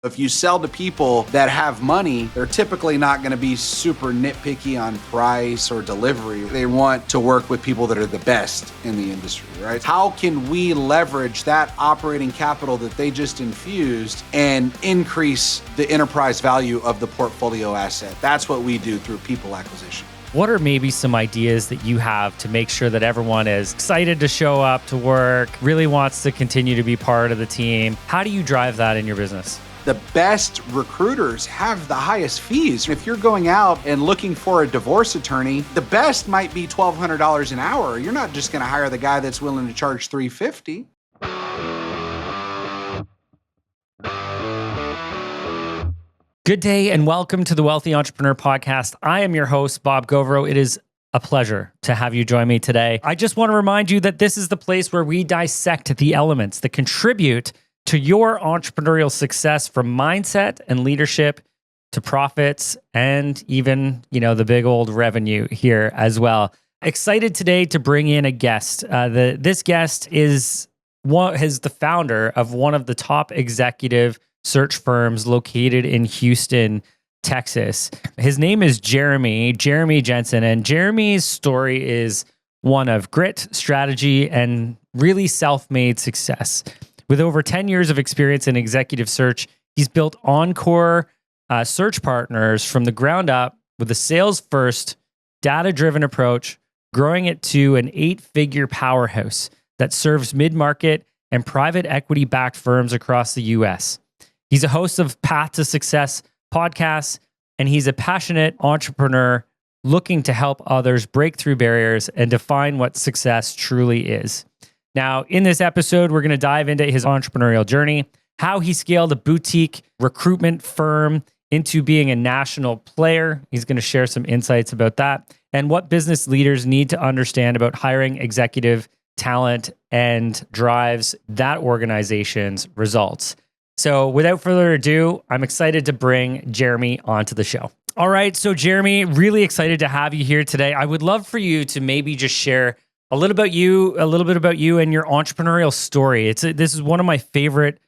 If you sell to people that have money, they're typically not going to be super nitpicky on price or delivery. They want to work with people that are the best in the industry, right? How can we leverage that operating capital that they just infused and increase the enterprise value of the portfolio asset? That's what we do through people acquisition. What are maybe some ideas that you have to make sure that everyone is excited to show up to work, really wants to continue to be part of the team? How do you drive that in your business? The best recruiters have the highest fees. If you're going out and looking for a divorce attorney, the best might be $1,200 an hour. You're not just going to hire the guy that's willing to charge $350. Good day and welcome to the Wealthy Entrepreneur Podcast. I am your host, Bob Gauvreau. It is a pleasure to have you join me today. I just want to remind you that this is the place where we dissect the elements that contribute to your entrepreneurial success, from mindset and leadership to profits and even, the big old revenue here as well. Excited today to bring in a guest. This guest is the founder of one of the top executive search firms located in Houston, Texas. His name is Jeremy Jenson, and Jeremy's story is one of grit, strategy, and really self-made success. With over 10 years of experience in executive search, he's built Encore Search Partners from the ground up with a sales-first, data-driven approach, growing it to an 8-figure powerhouse that serves mid-market and private equity-backed firms across the U.S. He's a host of Path to Success podcasts, and he's a passionate entrepreneur looking to help others break through barriers and define what success truly is. Now, in this episode, we're going to dive into his entrepreneurial journey, how he scaled a boutique recruitment firm into being a national player. He's going to share some insights about that, and what business leaders need to understand about hiring executive talent and drives that organization's results. So without further ado, I'm excited to bring Jeremy onto the show. All right, so Jeremy, really excited to have you here today. I would love for you to maybe just share a little bit about you and your entrepreneurial story. This is one of my favorite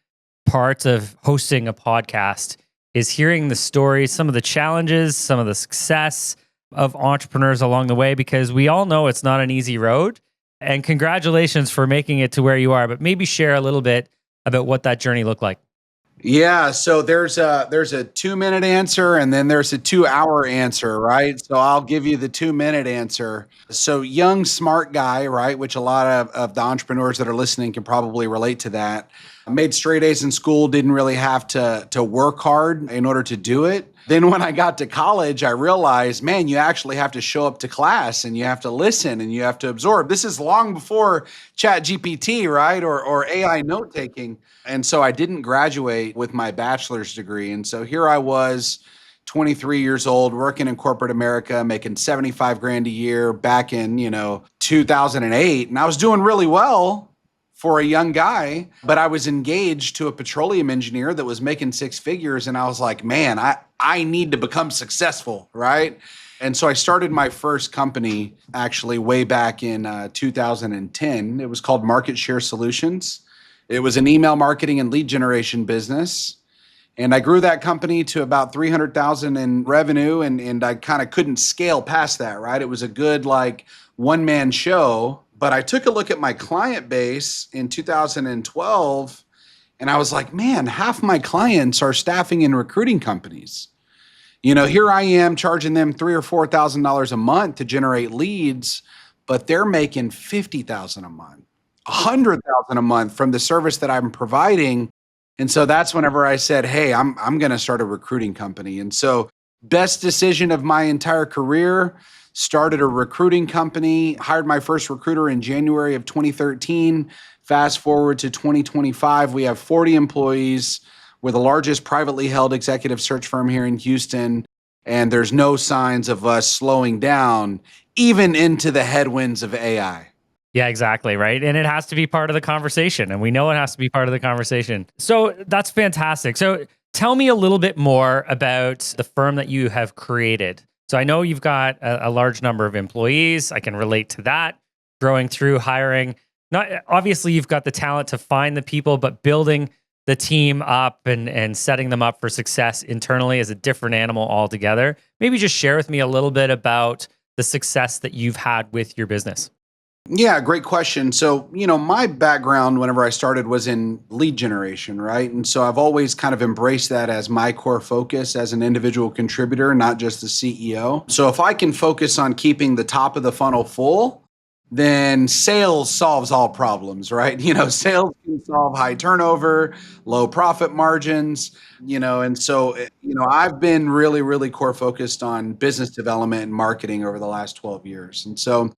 parts of hosting a podcast, is hearing the stories, some of the challenges, some of the success of entrepreneurs along the way, because we all know it's not an easy road. And congratulations for making it to where you are, but maybe share a little bit about what that journey looked like. Yeah, so there's a 2-minute answer and then there's a 2-hour answer, right? So I'll give you the 2-minute answer. So young, smart guy, right? Which a lot of the entrepreneurs that are listening can probably relate to that. I made straight A's in school, didn't really have to work hard in order to do it. Then when I got to college, I realized, man, you actually have to show up to class and you have to listen and you have to absorb. This is long before ChatGPT, right? Or AI note taking. And so I didn't graduate with my bachelor's degree. And so here I was, 23 years old, working in corporate America, making 75 grand a year back in, 2008. And I was doing really well for a young guy, but I was engaged to a petroleum engineer that was making 6 figures. And I was like, man, I need to become successful, right? And so I started my first company actually way back in 2010. It was called Market Share Solutions. It was an email marketing and lead generation business. And I grew that company to about 300,000 in revenue. And I kind of couldn't scale past that, right? It was a good one-man show. But I took a look at my client base in 2012, and I was like, man, half my clients are staffing and recruiting companies. Here I am charging them $3,000 or $4,000 a month to generate leads, but they're making $50,000 a month, $100,000 a month from the service that I'm providing. And so that's whenever I said, hey, I'm going to start a recruiting company. And so best decision of my entire career. Started a recruiting company, hired my first recruiter in January of 2013. Fast forward to 2025, we have 40 employees. We're the largest privately held executive search firm here in Houston, and there's no signs of us slowing down, even into the headwinds of AI. Yeah, exactly, right? And it has to be part of the conversation, and we know it has to be part of the conversation. So that's fantastic. So tell me a little bit more about the firm that you have created. So I know you've got a large number of employees. I can relate to that. Growing through hiring, not obviously you've got the talent to find the people, but building the team up and setting them up for success internally is a different animal altogether. Maybe just share with me a little bit about the success that you've had with your business. Yeah, great question. So, my background whenever I started was in lead generation, right? And so I've always kind of embraced that as my core focus as an individual contributor, not just the CEO. So if I can focus on keeping the top of the funnel full, then sales solves all problems, right? Sales can solve high turnover, low profit margins, and so, I've been really, really core focused on business development and marketing over the last 12 years. And so,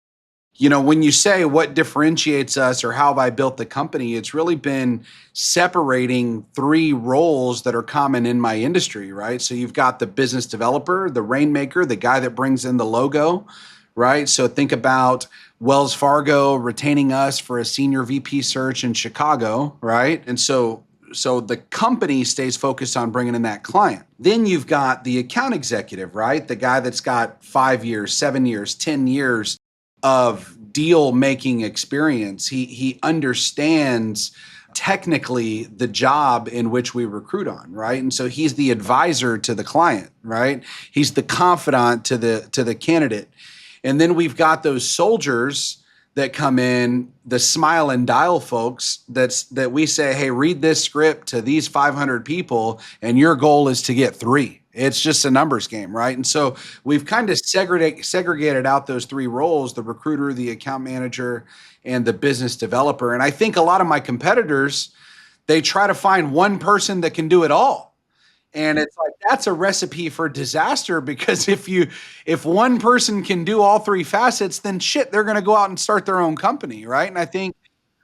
when you say what differentiates us or how have I built the company, it's really been separating three roles that are common in my industry, right? So you've got the business developer, the rainmaker, the guy that brings in the logo, right? So think about Wells Fargo retaining us for a senior VP search in Chicago, right? And so the company stays focused on bringing in that client. Then you've got the account executive, right? The guy that's got 5 years, 7 years, 10 years of deal making experience. He understands technically the job in which we recruit on, right? And so he's the advisor to the client, right? He's the confidant to the candidate. And then we've got those soldiers that come in, the smile and dial folks that we say, hey, read this script to these 500 people and your goal is to get 3. It's just a numbers game, right? And so we've kind of segregated out those 3 roles, the recruiter, the account manager, and the business developer. And I think a lot of my competitors, they try to find one person that can do it all. And it's like, that's a recipe for disaster, because if one person can do all 3 facets, then shit, they're going to go out and start their own company, right? And I think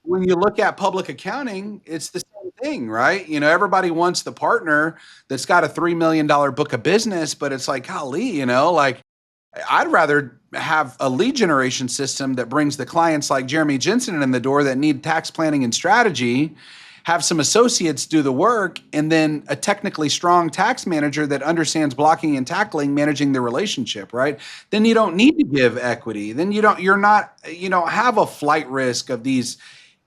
when you look at public accounting, it's the same thing, right? Everybody wants the partner that's got a $3 million book of business, but it's like, golly, like I'd rather have a lead generation system that brings the clients like Jeremy Jenson in the door that need tax planning and strategy, have some associates do the work, and then a technically strong tax manager that understands blocking and tackling, managing the relationship, right? Then you don't need to give equity. Then you don't have a flight risk of these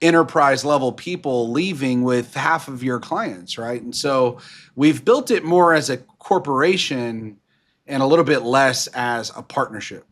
enterprise level people leaving with half of your clients, right? And so we've built it more as a corporation and a little bit less as a partnership.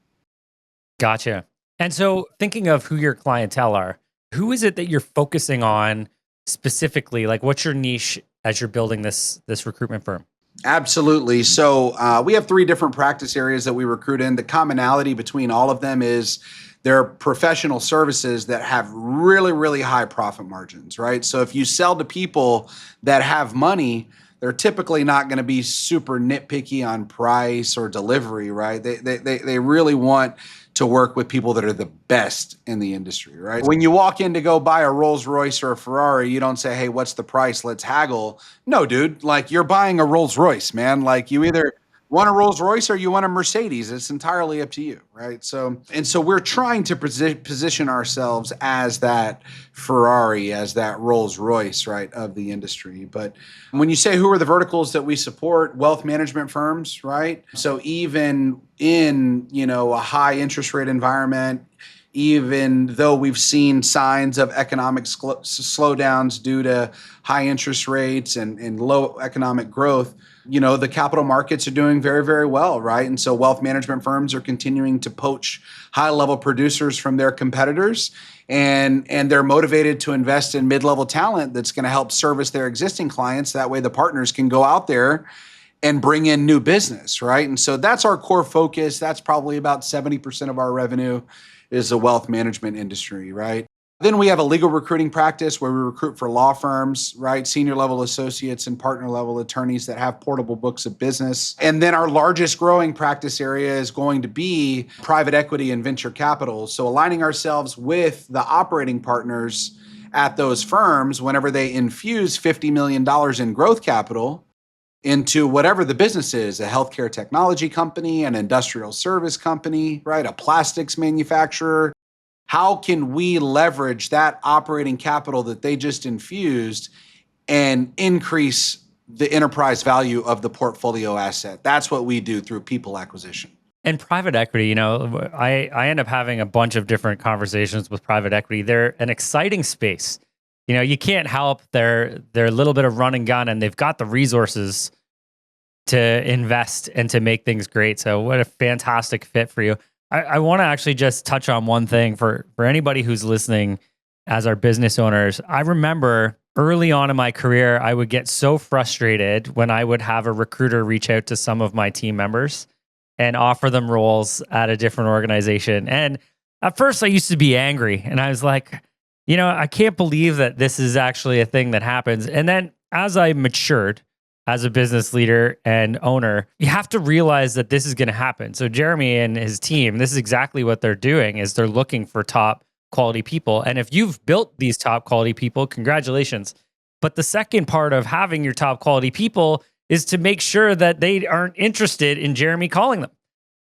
Gotcha. And so thinking of who your clientele are, who is it that you're focusing on specifically? Like, what's your niche as you're building this recruitment firm? Absolutely. So we have 3 different practice areas that we recruit in. The commonality between all of them is they're professional services that have really, really high profit margins, right? So if you sell to people that have money, they're typically not going to be super nitpicky on price or delivery, right? They really want to work with people that are the best in the industry, right? When you walk in to go buy a Rolls Royce or a Ferrari, you don't say, hey, what's the price? Let's haggle. No, dude, like you're buying a Rolls Royce, man. Like you either want a Rolls Royce or you want a Mercedes. It's entirely up to you, right? So we're trying to position ourselves as that Ferrari, as that Rolls Royce, right, of the industry. But when you say who are the verticals that we support, wealth management firms, right? So even in, a high interest rate environment, even though we've seen signs of economic slowdowns due to high interest rates and low economic growth, the capital markets are doing very, very well, right? And so wealth management firms are continuing to poach high-level producers from their competitors, and they're motivated to invest in mid-level talent that's going to help service their existing clients. That way the partners can go out there and bring in new business, right? And so that's our core focus. That's probably about 70% of our revenue is the wealth management industry, right? Then we have a legal recruiting practice where we recruit for law firms, right? Senior level associates and partner level attorneys that have portable books of business. And then our largest growing practice area is going to be private equity and venture capital. So aligning ourselves with the operating partners at those firms whenever they infuse $50 million in growth capital into whatever the business is, a healthcare technology company, an industrial service company, right? A plastics manufacturer. How can we leverage that operating capital that they just infused and increase the enterprise value of the portfolio asset? That's what we do through people acquisition. And private equity, I end up having a bunch of different conversations with private equity. They're an exciting space. you can't help their little bit of run and gun, and they've got the resources to invest and to make things great. So what a fantastic fit for you. I want to actually just touch on one thing for anybody who's listening as our business owners. I remember early on in my career, I would get so frustrated when I would have a recruiter reach out to some of my team members and offer them roles at a different organization. And at first I used to be angry and I was like, I can't believe that this is actually a thing that happens. And then as I matured as a business leader and owner, you have to realize that this is going to happen. So Jeremy and his team, this is exactly what they're doing is they're looking for top quality people. And if you've built these top quality people, congratulations. But the second part of having your top quality people is to make sure that they aren't interested in Jeremy calling them.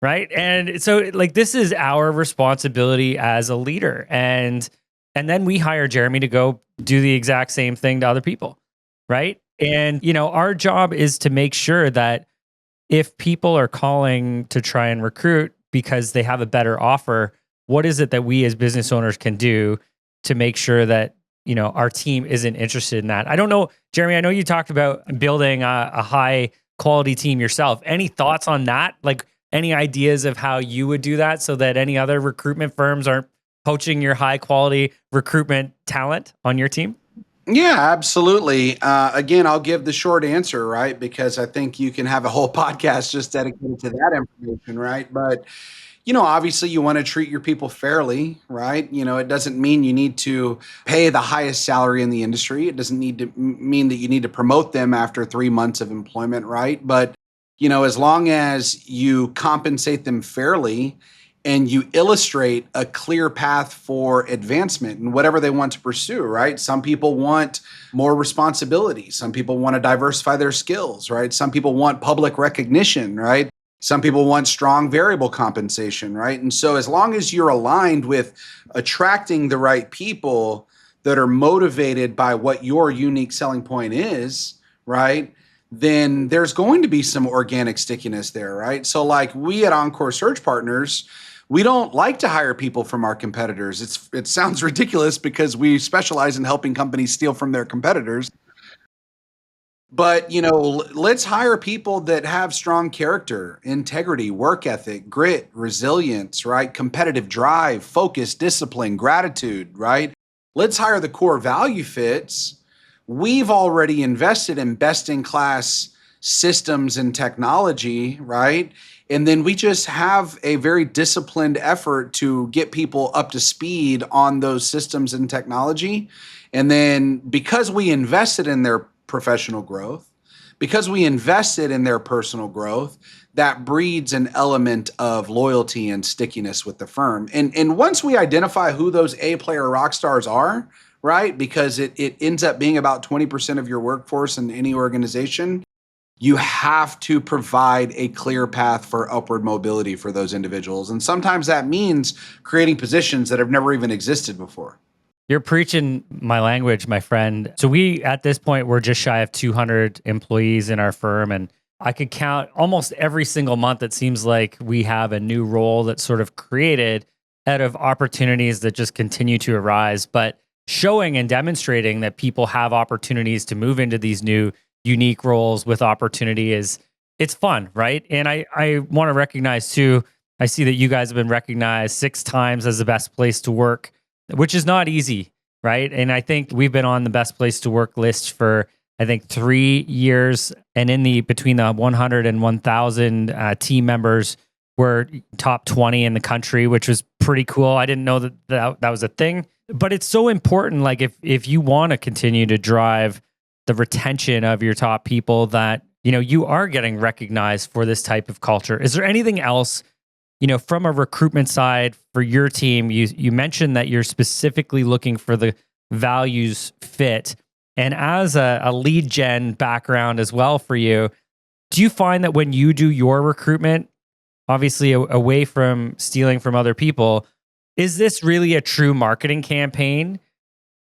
Right. And so this is our responsibility as a leader. And then we hire Jeremy to go do the exact same thing to other people. Right. And, our job is to make sure that if people are calling to try and recruit because they have a better offer, what is it that we as business owners can do to make sure that, our team isn't interested in that? I don't know, Jeremy, I know you talked about building a high quality team yourself. Any thoughts on that? Any ideas of how you would do that so that any other recruitment firms aren't poaching your high quality recruitment talent on your team? Yeah, absolutely. Again, I'll give the short answer, right? Because I think you can have a whole podcast just dedicated to that information, right? But, obviously you want to treat your people fairly, right? It doesn't mean you need to pay the highest salary in the industry. It doesn't need to mean that you need to promote them after 3 months of employment, right? But, as long as you compensate them fairly, and you illustrate a clear path for advancement and whatever they want to pursue, right? Some people want more responsibility. Some people want to diversify their skills, right? Some people want public recognition, right? Some people want strong variable compensation, right? And so as long as you're aligned with attracting the right people that are motivated by what your unique selling point is, right? Then there's going to be some organic stickiness there, right? So like we at Encore Search Partners, we don't like to hire people from our competitors. It sounds ridiculous because we specialize in helping companies steal from their competitors. But, let's hire people that have strong character, integrity, work ethic, grit, resilience, right? Competitive drive, focus, discipline, gratitude, right? Let's hire the core value fits. We've already invested in best in class systems and technology, right? And then we just have a very disciplined effort to get people up to speed on those systems and technology. And then because we invested in their professional growth, because we invested in their personal growth, that breeds an element of loyalty and stickiness with the firm. And once we identify who those A player rock stars are, right? Because it ends up being about 20% of your workforce in any organization. You have to provide a clear path for upward mobility for those individuals. And sometimes that means creating positions that have never even existed before. You're preaching my language, my friend. So we, at this point, we're just shy of 200 employees in our firm. And I could count almost every single month. It seems like we have a new role that's sort of created out of opportunities that just continue to arise. But showing and demonstrating that people have opportunities to move into these new unique roles with opportunity it's fun, right? And I want to recognize too, I see that you guys have been recognized 6 times as the best place to work, which is not easy, right? And I think we've been on the best place to work list for, I think, 3 years. And between the 100 and 1,000 team members, we're top 20 in the country, which was pretty cool. I didn't know that was a thing, but it's so important. Like if you want to continue to drive the retention of your top people, that you are getting recognized for this type of culture. Is there anything else, from a recruitment side for your team? You mentioned that you're specifically looking for the values fit, and as a lead gen background as well for you, do you find that when you do your recruitment, obviously away from stealing from other people, is this really a true marketing campaign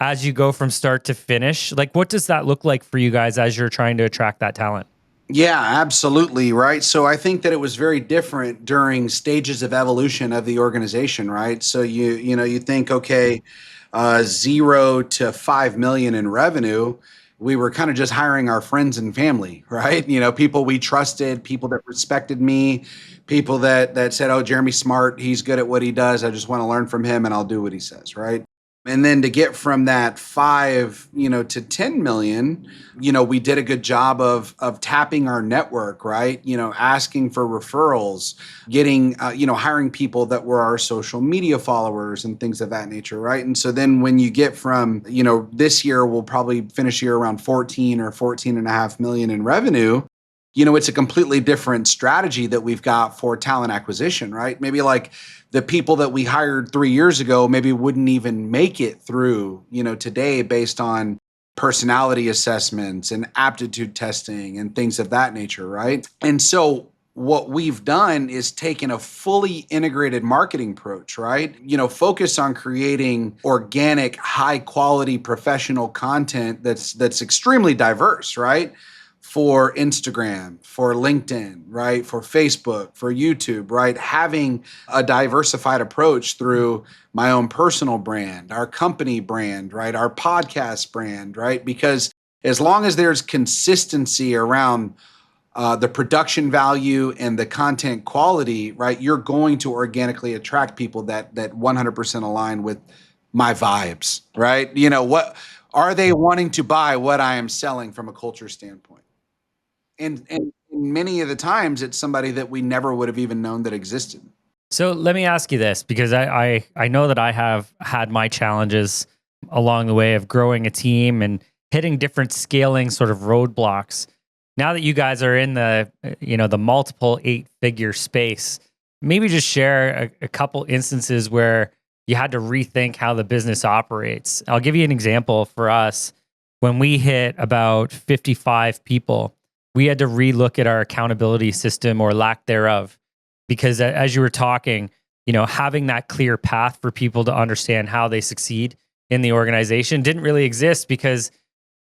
as you go from start to finish? Like, what does that look like for you guys as you're trying to attract that talent? Yeah, absolutely. Right. So I think that it was very different during stages of evolution of the organization. Right. So you think, okay, 0 to 5 million in revenue, we were kind of just hiring our friends and family, right? People we trusted, people that respected me, people that said, "Oh, Jeremy's smart. He's good at what he does. I just want to learn from him and I'll do what he says," right? And then to get from that 5, to 10 million, we did a good job of tapping our network, right? Asking for referrals, getting, hiring people that were our social media followers and things of that nature, right? And so then when you get from, this year, we'll probably finish year around 14 or 14 and a half million in revenue. It's a completely different strategy that we've got for talent acquisition, right? Maybe like the people that we hired 3 years ago maybe wouldn't even make it through, today based on personality assessments and aptitude testing and things of that nature, right? And so what we've done is taken a fully integrated marketing approach, right? Focus on creating organic, high quality professional content that's extremely diverse, right? For Instagram, for LinkedIn, right? For Facebook, for YouTube, right? Having a diversified approach through my own personal brand, our company brand, right? Our podcast brand, right? Because as long as there's consistency around the production value and the content quality, right? You're going to organically attract people that 100% align with my vibes, right? What are they wanting to buy what I am selling from a culture standpoint? And many of the times it's somebody that we never would have even known that existed. So let me ask you this, because I know that I have had my challenges along the way of growing a team and hitting different scaling sort of roadblocks. Now that you guys are in the multiple 8-figure space, maybe just share a couple instances where you had to rethink how the business operates. I'll give you an example for us. When we hit about 55 people, we had to relook at our accountability system or lack thereof. Because as you were talking, having that clear path for people to understand how they succeed in the organization didn't really exist because,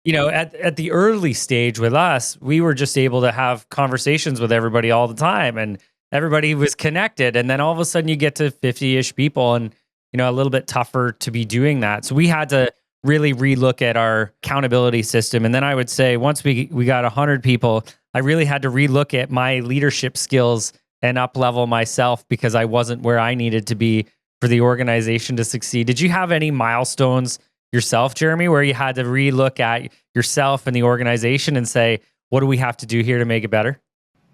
at the early stage with us, we were just able to have conversations with everybody all the time and everybody was connected. And then all of a sudden you get to 50-ish people and, a little bit tougher to be doing that. So we had to really relook at our accountability system. And then I would say once we got 100 people, I really had to relook at my leadership skills and up level myself because I wasn't where I needed to be for the organization to succeed. Did you have any milestones yourself, Jeremy, where you had to relook at yourself and the organization and say, what do we have to do here to make it better?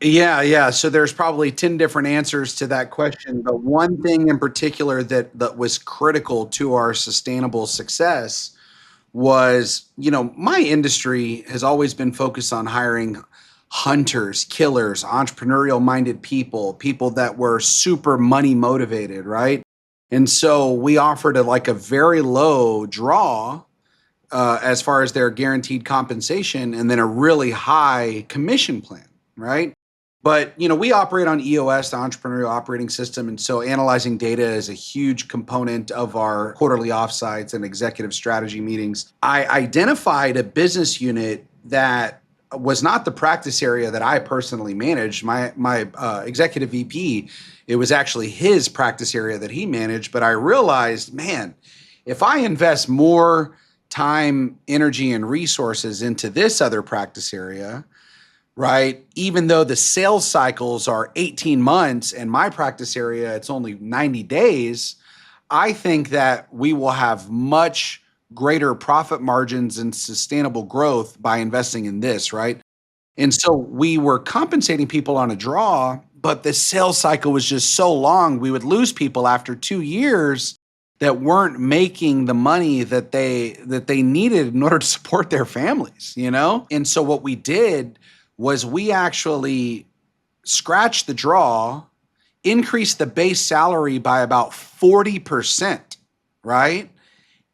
Yeah. So there's probably 10 different answers to that question. But one thing in particular that was critical to our sustainable success was, my industry has always been focused on hiring hunters, killers, entrepreneurial minded people that were super money motivated, right? And so we offered a very low draw as far as their guaranteed compensation and then a really high commission plan, right? But, we operate on EOS, the Entrepreneurial Operating System. And so analyzing data is a huge component of our quarterly offsites and executive strategy meetings. I identified a business unit that was not the practice area that I personally managed. My executive VP, it was actually his practice area that he managed. But I realized, man, if I invest more time, energy, and resources into this other practice area, right? Even though the sales cycles are 18 months and my practice area, it's only 90 days, I think that we will have much greater profit margins and sustainable growth by investing in this, right? And so we were compensating people on a draw, but the sales cycle was just so long. We would lose people after 2 years that weren't making the money that they needed in order to support their families, And so what we did was we actually scratched the draw, increased the base salary by about 40%, right?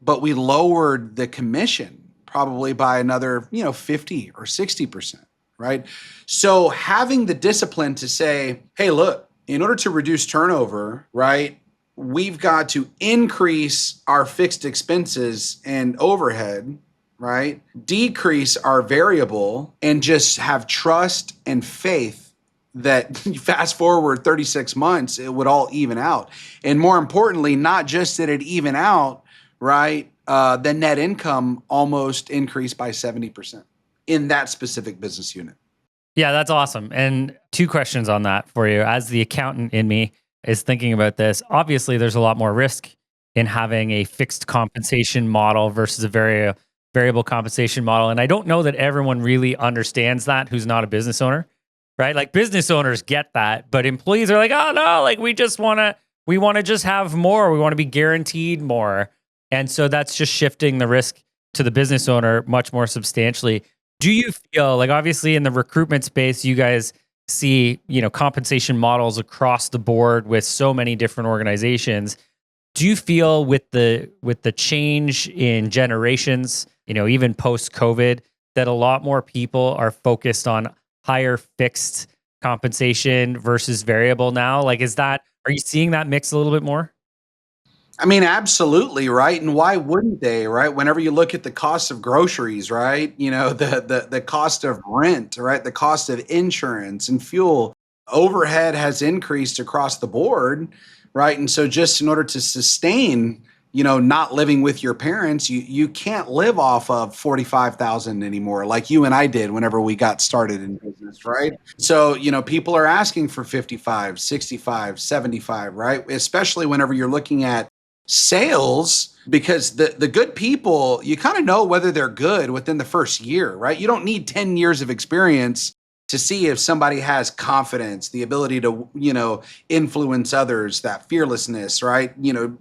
But we lowered the commission probably by another, 50 or 60%, right? So having the discipline to say, hey, look, in order to reduce turnover, right, we've got to increase our fixed expenses and overhead, right? Decrease our variable and just have trust and faith that fast forward 36 months, it would all even out. And more importantly, not just that it even out, right? The net income almost increased by 70% in that specific business unit. Yeah, that's awesome. And two questions on that for you. As the accountant in me is thinking about this, obviously there's a lot more risk in having a fixed compensation model versus a variable compensation model. And I don't know that everyone really understands that who's not a business owner, right? Like business owners get that, but employees are like, oh no, like we want to just have more. We want to be guaranteed more. And so that's just shifting the risk to the business owner much more substantially. Do you feel like obviously in the recruitment space, you guys see, compensation models across the board with so many different organizations. Do you feel with the change in generations, even post COVID, that a lot more people are focused on higher fixed compensation versus variable now? Like, are you seeing that mix a little bit more? I mean, absolutely, right? And why wouldn't they, right? Whenever you look at the cost of groceries, right? The cost of rent, right? The cost of insurance and fuel, overhead has increased across the board, right? And so just in order to sustain, not living with your parents, you can't live off of 45,000 anymore like you and I did whenever we got started in business, right? So, people are asking for 55, 65, 75, right? Especially whenever you're looking at sales, because the good people, you kind of know whether they're good within the first year, right? You don't need 10 years of experience to see if somebody has confidence, the ability to, influence others, that fearlessness, right?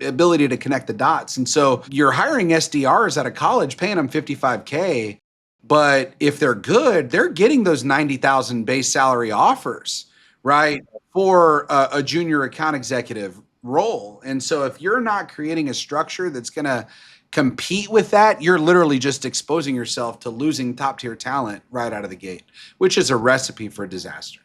Ability to connect the dots. And so you're hiring SDRs out of college, paying them 55K, but if they're good, they're getting those 90,000 base salary offers, right? For a junior account executive role. And so if you're not creating a structure that's going to compete with that, you're literally just exposing yourself to losing top tier talent right out of the gate, which is a recipe for disaster.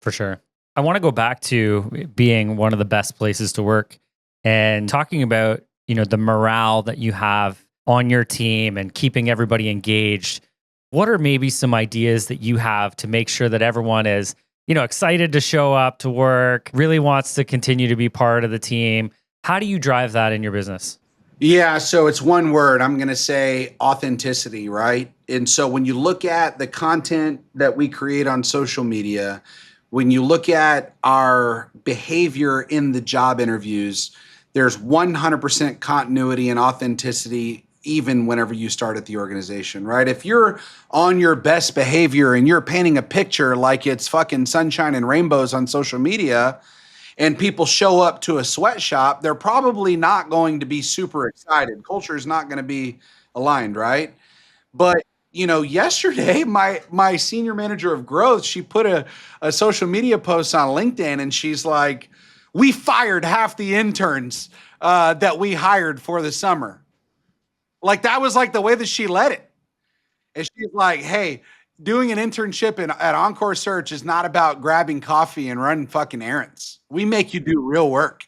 For sure. I want to go back to being one of the best places to work and talking about, the morale that you have on your team and keeping everybody engaged. What are maybe some ideas that you have to make sure that everyone is, excited to show up to work, really wants to continue to be part of the team? How do you drive that in your business? Yeah, so it's one word. I'm going to say authenticity, right? And so when you look at the content that we create on social media, when you look at our behavior in the job interviews, there's 100% continuity and authenticity even whenever you start at the organization, right? If you're on your best behavior and you're painting a picture like it's fucking sunshine and rainbows on social media, and people show up to a sweatshop, they're probably not going to be super excited. Culture is not going to be aligned, right? But yesterday, my senior manager of growth, she put a social media post on LinkedIn, and she's like, "We fired half the interns that we hired for the summer." Like that was like the way that she led it. And she's like, "Hey, doing an internship at Encore Search is not about grabbing coffee and running fucking errands. We make you do real work."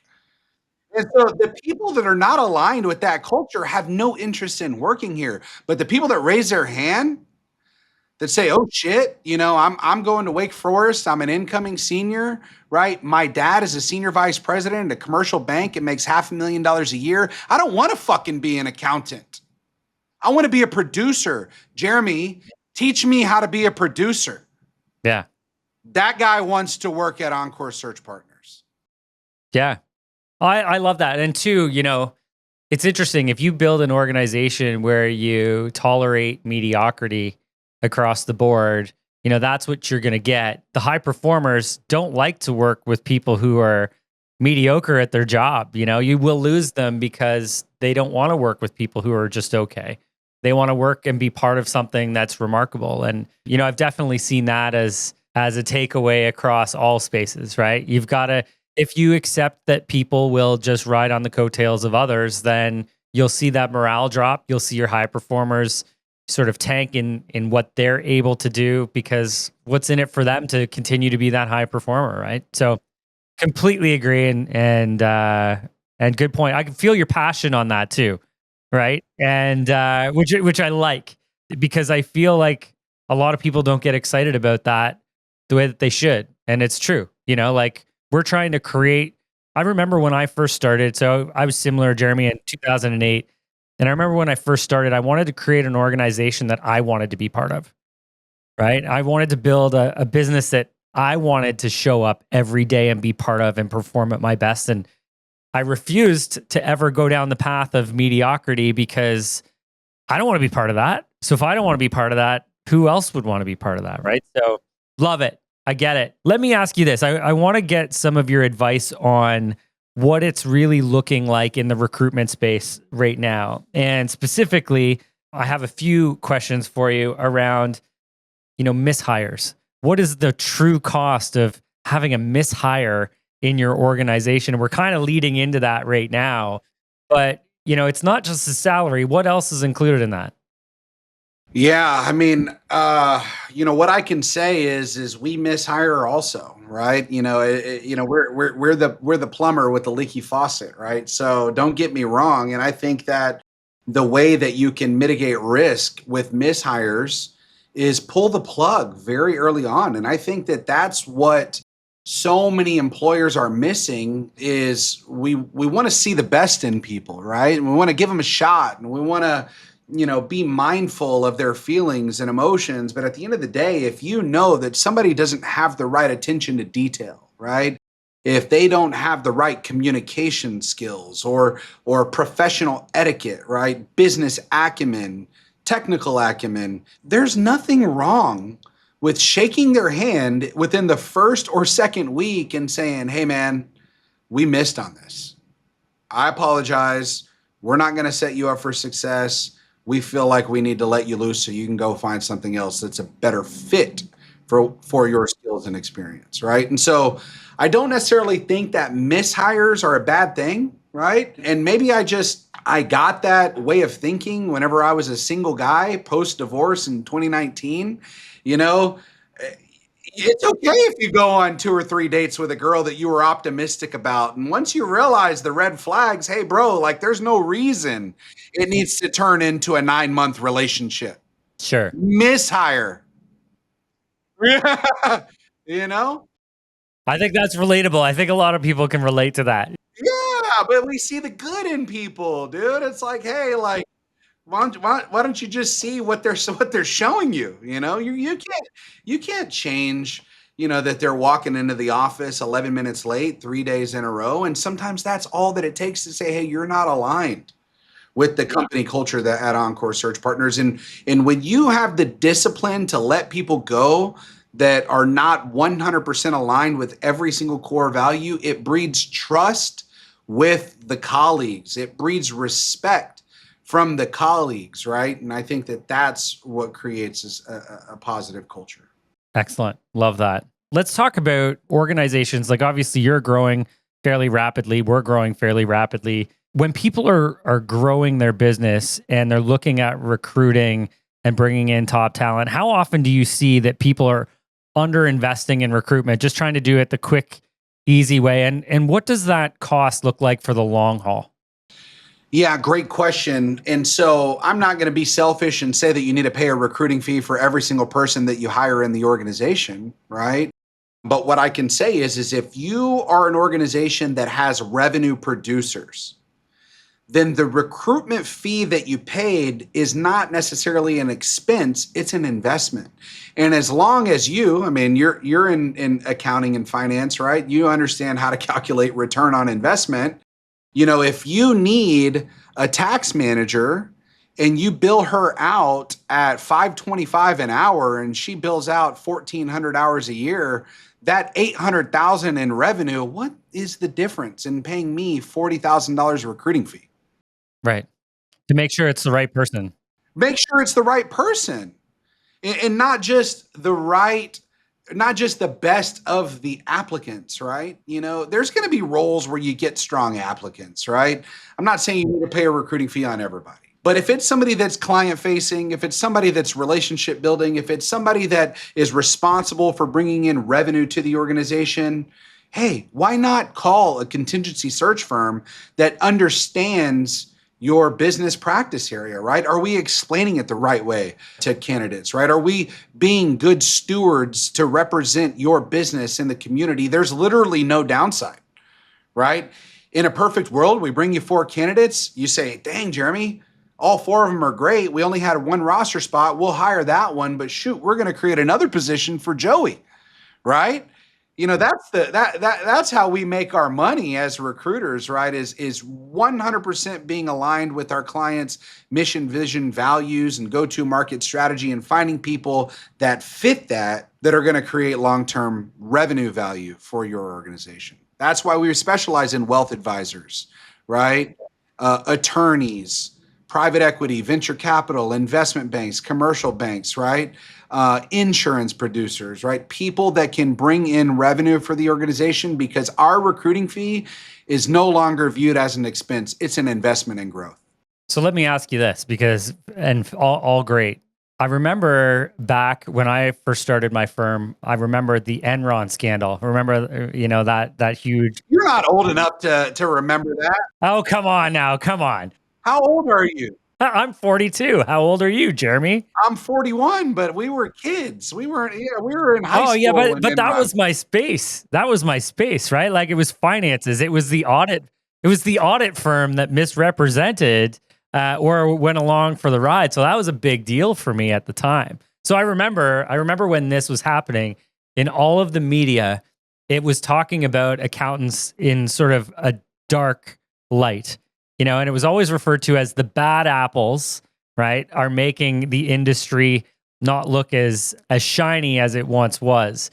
And so the people that are not aligned with that culture have no interest in working here. But the people that raise their hand that say, "Oh shit, I'm going to Wake Forest. I'm an incoming senior, right? My dad is a senior vice president at a commercial bank and makes $500,000 a year. I don't want to fucking be an accountant. I want to be a producer. Jeremy, teach me how to be a producer." Yeah. That guy wants to work at Encore Search Partners. Yeah. I love that. And two, it's interesting if you build an organization where you tolerate mediocrity across the board, that's what you're going to get. The high performers don't like to work with people who are mediocre at their job. You will lose them because they don't want to work with people who are just okay. They want to work and be part of something that's remarkable. And, I've definitely seen that as a takeaway across all spaces, right? You've got to, if you accept that people will just ride on the coattails of others, then you'll see that morale drop. You'll see your high performers sort of tank in what they're able to do, because what's in it for them to continue to be that high performer, right? So completely agree, and good point. I can feel your passion on that too, right? And which I like, because I feel like a lot of people don't get excited about that the way that they should, and it's true. Like we're trying to create I remember when I first started, so I was similar, Jeremy, in 2008. And I remember when I first started, I wanted to create an organization that I wanted to be part of, right? I wanted to build a business that I wanted to show up every day and be part of and perform at my best. And I refused to ever go down the path of mediocrity because I don't want to be part of that. So if I don't want to be part of that, who else would want to be part of that, right? So love it. I get it. Let me ask you this. I want to get some of your advice on what it's really looking like in the recruitment space right now. And specifically, I have a few questions for you around, mishires. What is the true cost of having a mishire in your organization? We're kind of leading into that right now, but it's not just the salary. What else is included in that? Yeah, I mean, what I can say is we mishire also, right? We're the plumber with the leaky faucet, right? So don't get me wrong, and I think that the way that you can mitigate risk with mishires is pull the plug very early on, and I think that that's what so many employers are missing is we want to see the best in people, right? And we want to give them a shot, and we want to be mindful of their feelings and emotions. But at the end of the day, if you know that somebody doesn't have the right attention to detail, right? If they don't have the right communication skills or professional etiquette, right? Business acumen, technical acumen, there's nothing wrong with shaking their hand within the first or second week and saying, "Hey man, we missed on this. I apologize. We're not going to set you up for success. We feel like we need to let you loose so you can go find something else that's a better fit for your skills and experience," right? And so I don't necessarily think that mishires are a bad thing, right? And maybe I got that way of thinking whenever I was a single guy post divorce in 2019. You know, it's okay if you go on 2 or 3 dates with a girl that you were optimistic about, and once you realize the red flags, hey, bro, like, there's no reason it needs to turn into a 9-month relationship. Sure. Mishire. Yeah. You know? I think that's relatable. I think a lot of people can relate to that. Yeah, but we see the good in people, dude. It's like, hey, like, why don't you just see what they're showing you? You can't change. That they're walking into the office 11 minutes late, 3 days in a row, and sometimes that's all that it takes to say, hey, you're not aligned with the company culture that at Encore Search Partners. And when you have the discipline to let people go that are not 100% aligned with every single core value, it breeds trust with the colleagues. It breeds respect from the colleagues, right? And I think that that's what creates a positive culture. Excellent. Love that. Let's talk about organizations. Like, obviously you're growing fairly rapidly. We're growing fairly rapidly. When people are growing their business and they're looking at recruiting and bringing in top talent, how often do you see that people are under investing in recruitment, just trying to do it the quick, easy way? And what does that cost look like for the long haul? Yeah, great question. And so I'm not going to be selfish and say that you need to pay a recruiting fee for every single person that you hire in the organization, right? But what I can say is if you are an organization that has revenue producers, then the recruitment fee that you paid is not necessarily an expense, it's an investment. And as long as I mean, you're in accounting and finance, right? You understand how to calculate return on investment. If you need a tax manager and you bill her out at 525 an hour and she bills out 1,400 hours a year, that 800,000 in revenue, what is the difference in paying me $40,000 recruiting fee? Right. To make sure it's the right person. Make sure it's the right person, and not just the best of the applicants, right? There's going to be roles where you get strong applicants, right? I'm not saying you need to pay a recruiting fee on everybody. But if it's somebody that's client facing, if it's somebody that's relationship building, if it's somebody that is responsible for bringing in revenue to the organization, hey, why not call a contingency search firm that understands your business practice area, right? Are we explaining it the right way to candidates, right? Are we being good stewards to represent your business in the community? There's literally no downside, right? In a perfect world, we bring you 4 candidates. You say, dang, Jeremy, all 4 of them are great. We only had one roster spot. We'll hire that one, but shoot, we're going to create another position for Joey, right? That's how we make our money as recruiters, right? Is 100% being aligned with our clients' mission, vision, values, and go-to market strategy, and finding people that fit that are going to create long-term revenue value for your organization. That's why we specialize in wealth advisors, right? Attorneys, private equity, venture capital, investment banks, commercial banks, right? Insurance producers, right? People that can bring in revenue for the organization, because our recruiting fee is no longer viewed as an expense. It's an investment in growth. So let me ask you this, because, and all great. I remember back when I first started my firm, I remember the Enron scandal. Remember, that huge. You're not old enough to remember that. Oh, come on now. Come on. How old are you? I'm 42. How old are you, Jeremy? I'm 41, but we were kids. We were in high Oh, school. yeah, but when that was my space. That was my space, right? Like, it was finances. It was the audit. It was the audit firm that misrepresented or went along for the ride. So that was a big deal for me at the time. So I remember when this was happening in all of the media, it was talking about accountants in sort of a dark light, and it was always referred to as the bad apples, right? Are making the industry not look as shiny as it once was.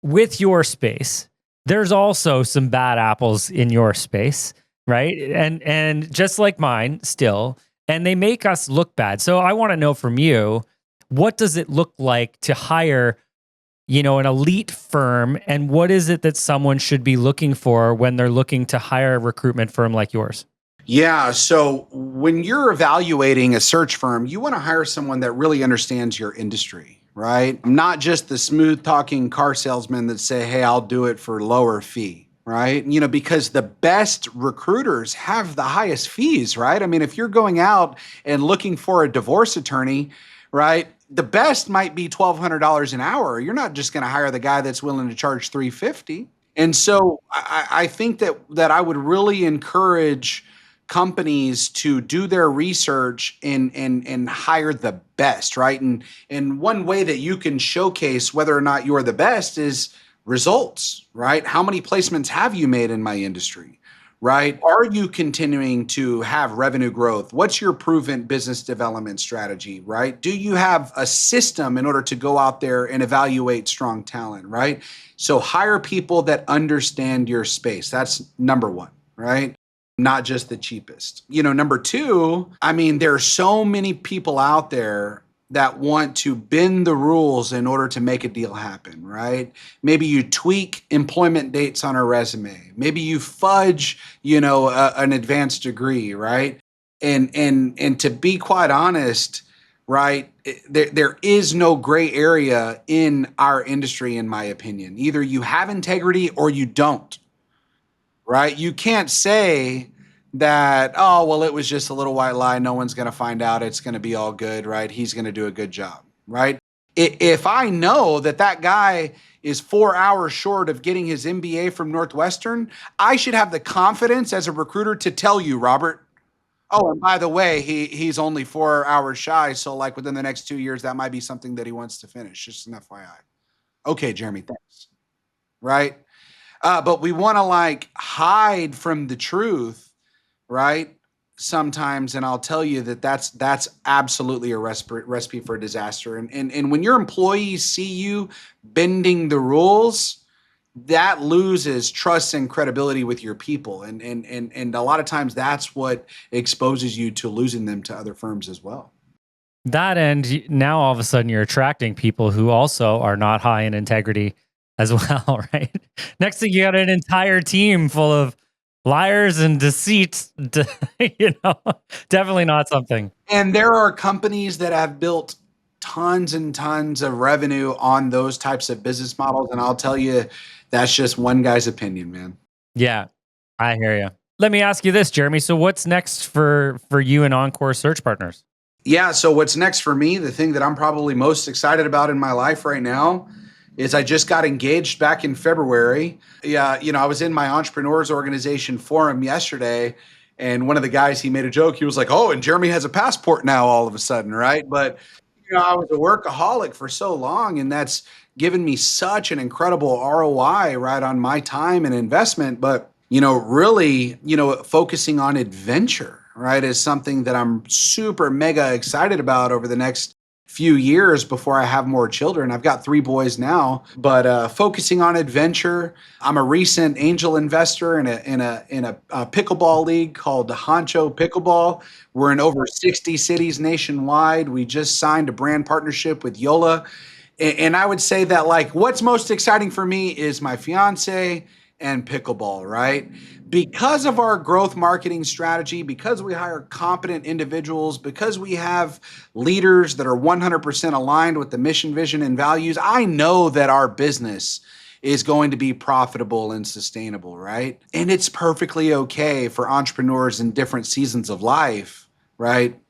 With your space, there's also some bad apples in your space, right? And just like mine still, and they make us look bad. So I want to know from you, what does it look like to hire, an elite firm, and what is it that someone should be looking for when they're looking to hire a recruitment firm like yours? Yeah. So when you're evaluating a search firm, you want to hire someone that really understands your industry, right? Not just the smooth talking car salesman that say, hey, I'll do it for lower fee, right? Because the best recruiters have the highest fees, right? I mean, if you're going out and looking for a divorce attorney, right, the best might be $1,200 an hour. You're not just going to hire the guy that's willing to charge $350. And so I think that I would really encourage companies to do their research and hire the best, right? And one way that you can showcase whether or not you're the best is results, right? How many placements have you made in my industry, right? Are you continuing to have revenue growth? What's your proven business development strategy, right? Do you have a system in order to go out there and evaluate strong talent, right? So hire people that understand your space. That's number one, right? Not just the cheapest. Number two, I mean, there are so many people out there that want to bend the rules in order to make a deal happen, right? Maybe you tweak employment dates on a resume. Maybe you fudge, an advanced degree, right? And to be quite honest, right, there is no gray area in our industry, in my opinion. Either you have integrity or you don't. Right? You can't say that, oh, well, it was just a little white lie. No one's going to find out. It's going to be all good, right? He's going to do a good job, right? If I know that guy is 4 hours short of getting his MBA from Northwestern, I should have the confidence as a recruiter to tell you, Robert, oh, and by the way, he's only 4 hours shy. So like within the next 2 years, that might be something that he wants to finish. Just an FYI. Okay, Jeremy, thanks. Right? But we want to hide from the truth, right? Sometimes, and I'll tell you that's absolutely a recipe for disaster. And when your employees see you bending the rules, that loses trust and credibility with your people. And a lot of times that's what exposes you to losing them to other firms as well. That, and now all of a sudden you're attracting people who also are not high in integrity as well, right? Next thing you got an entire team full of liars and deceit. Definitely not something. And there are companies that have built tons and tons of revenue on those types of business models. And I'll tell you, that's just one guy's opinion, man. Yeah, I hear you. Let me ask you this, Jeremy. So what's next for you and Encore Search Partners? Yeah. So what's next for me, the thing that I'm probably most excited about in my life right now is I just got engaged back in February. Yeah, I was in my entrepreneurs organization forum yesterday, and one of the guys, he made a joke. He was like, "Oh, and Jeremy has a passport now all of a sudden, right?" But I was a workaholic for so long, and that's given me such an incredible ROI, right, on my time and investment. But really, focusing on adventure, right, is something that I'm super mega excited about over the next few years before I have more children. I've got 3 boys now, but focusing on adventure. I'm a recent angel investor in a pickleball league called Honcho Pickleball. We're in over 60 cities nationwide. We just signed a brand partnership with Yola. And I would say that, like, what's most exciting for me is my fiance and pickleball, right? Because of our growth marketing strategy, because we hire competent individuals, because we have leaders that are 100% aligned with the mission, vision, and values, I know that our business is going to be profitable and sustainable, right? And it's perfectly okay for entrepreneurs in different seasons of life, right,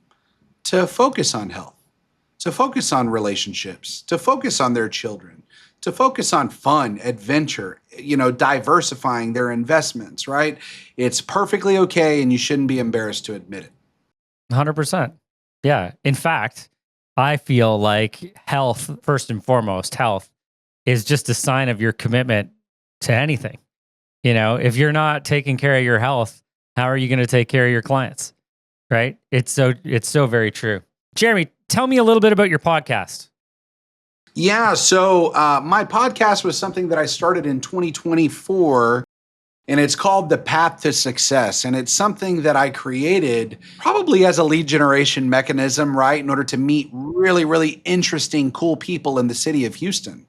to focus on health, to focus on relationships, to focus on their children, to focus on fun, adventure, diversifying their investments, right? It's perfectly okay, and you shouldn't be embarrassed to admit it. 100%. Yeah. In fact, I feel like health, first and foremost, health is just a sign of your commitment to anything. If you're not taking care of your health, how are you going to take care of your clients? Right? It's so very true. Jeremy, tell me a little bit about your podcast. Yeah, so my podcast was something that I started in 2024, and it's called The Path to Success. And it's something that I created probably as a lead generation mechanism, right, in order to meet really, really interesting, cool people in the city of Houston,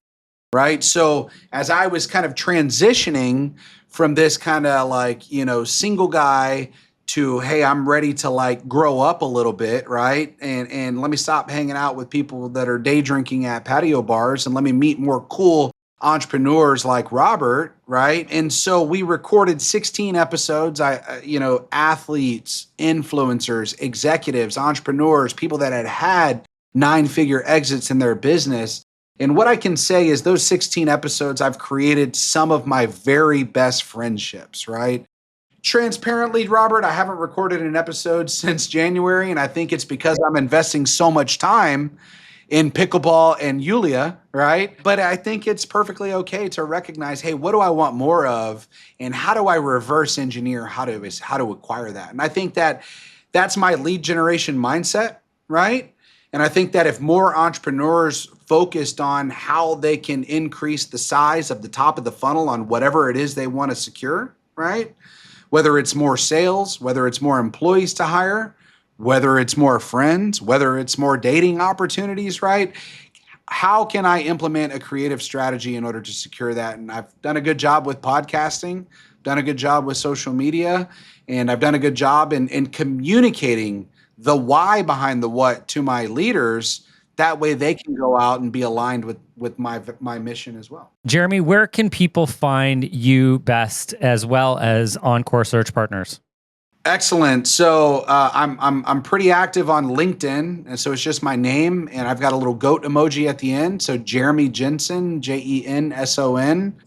right? So as I was kind of transitioning from this kind of like, single guy to, hey, I'm ready to like grow up a little bit, right? And let me stop hanging out with people that are day drinking at patio bars, and let me meet more cool entrepreneurs like Robert, right? And so we recorded 16 episodes. Athletes, influencers, executives, entrepreneurs, people that had 9-figure exits in their business. And what I can say is those 16 episodes, I've created some of my very best friendships, right? Transparently, Robert, I haven't recorded an episode since January, and I think it's because I'm investing so much time in pickleball and Yulia, right? But I think it's perfectly okay to recognize, hey, what do I want more of, and how do I reverse engineer how to acquire that? And I think that that's my lead generation mindset, right? And I think that if more entrepreneurs focused on how they can increase the size of the top of the funnel on whatever it is they want to secure, right? Whether it's more sales, whether it's more employees to hire, whether it's more friends, whether it's more dating opportunities, right? How can I implement a creative strategy in order to secure that? And I've done a good job with podcasting, done a good job with social media, and I've done a good job in communicating the why behind the what to my leaders. That way they can go out and be aligned with my mission as well. Jeremy, where can people find you best as well as Encore Search Partners? Excellent. So I'm pretty active on LinkedIn, and so it's just my name, and I've got a little goat emoji at the end. So Jeremy Jenson, Jenson.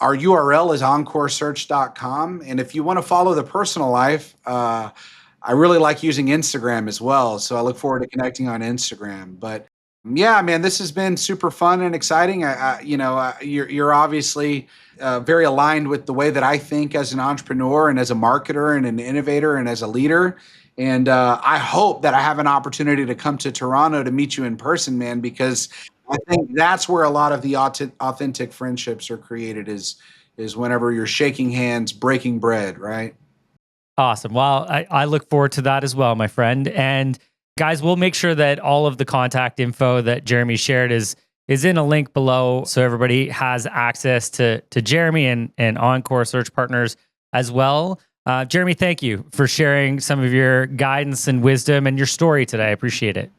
Our URL is encoresearch.com, and if you want to follow the personal life, I really like using Instagram as well. So I look forward to connecting on Instagram. But yeah, man, this has been super fun and exciting. You're obviously very aligned with the way that I think as an entrepreneur and as a marketer and an innovator and as a leader. And I hope that I have an opportunity to come to Toronto to meet you in person, man, because I think that's where a lot of the authentic friendships are created is whenever you're shaking hands, breaking bread, right? Awesome. Well, I look forward to that as well, my friend. And guys, we'll make sure that all of the contact info that Jeremy shared is in a link below, so everybody has access to Jeremy and Encore Search Partners as well. Jeremy, thank you for sharing some of your guidance and wisdom and your story today. I appreciate it.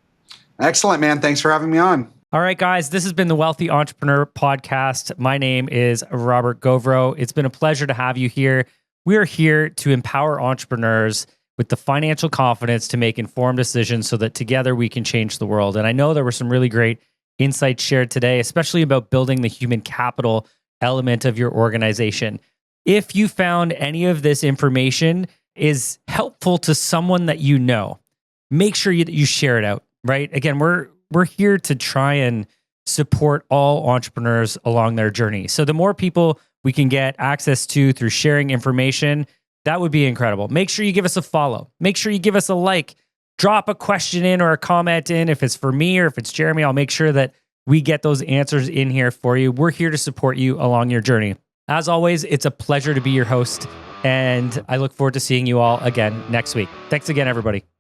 Excellent, man. Thanks for having me on. All right, guys, this has been the Wealthy Entrepreneur Podcast. My name is Robert Gauvreau. It's been a pleasure to have you here. We are here to empower entrepreneurs with the financial confidence to make informed decisions so that together we can change the world. And I know there were some really great insights shared today, especially about building the human capital element of your organization. If you found any of this information is helpful to someone that you know, make sure you share it out, right? Again, we're here to try and support all entrepreneurs along their journey. So the more people we can get access to through sharing information, that would be incredible. Make sure you give us a follow. Make sure you give us a like. Drop a question in or a comment in. If it's for me or if it's Jeremy, I'll make sure that we get those answers in here for you. We're here to support you along your journey. As always, it's a pleasure to be your host, and I look forward to seeing you all again next week. Thanks again, everybody.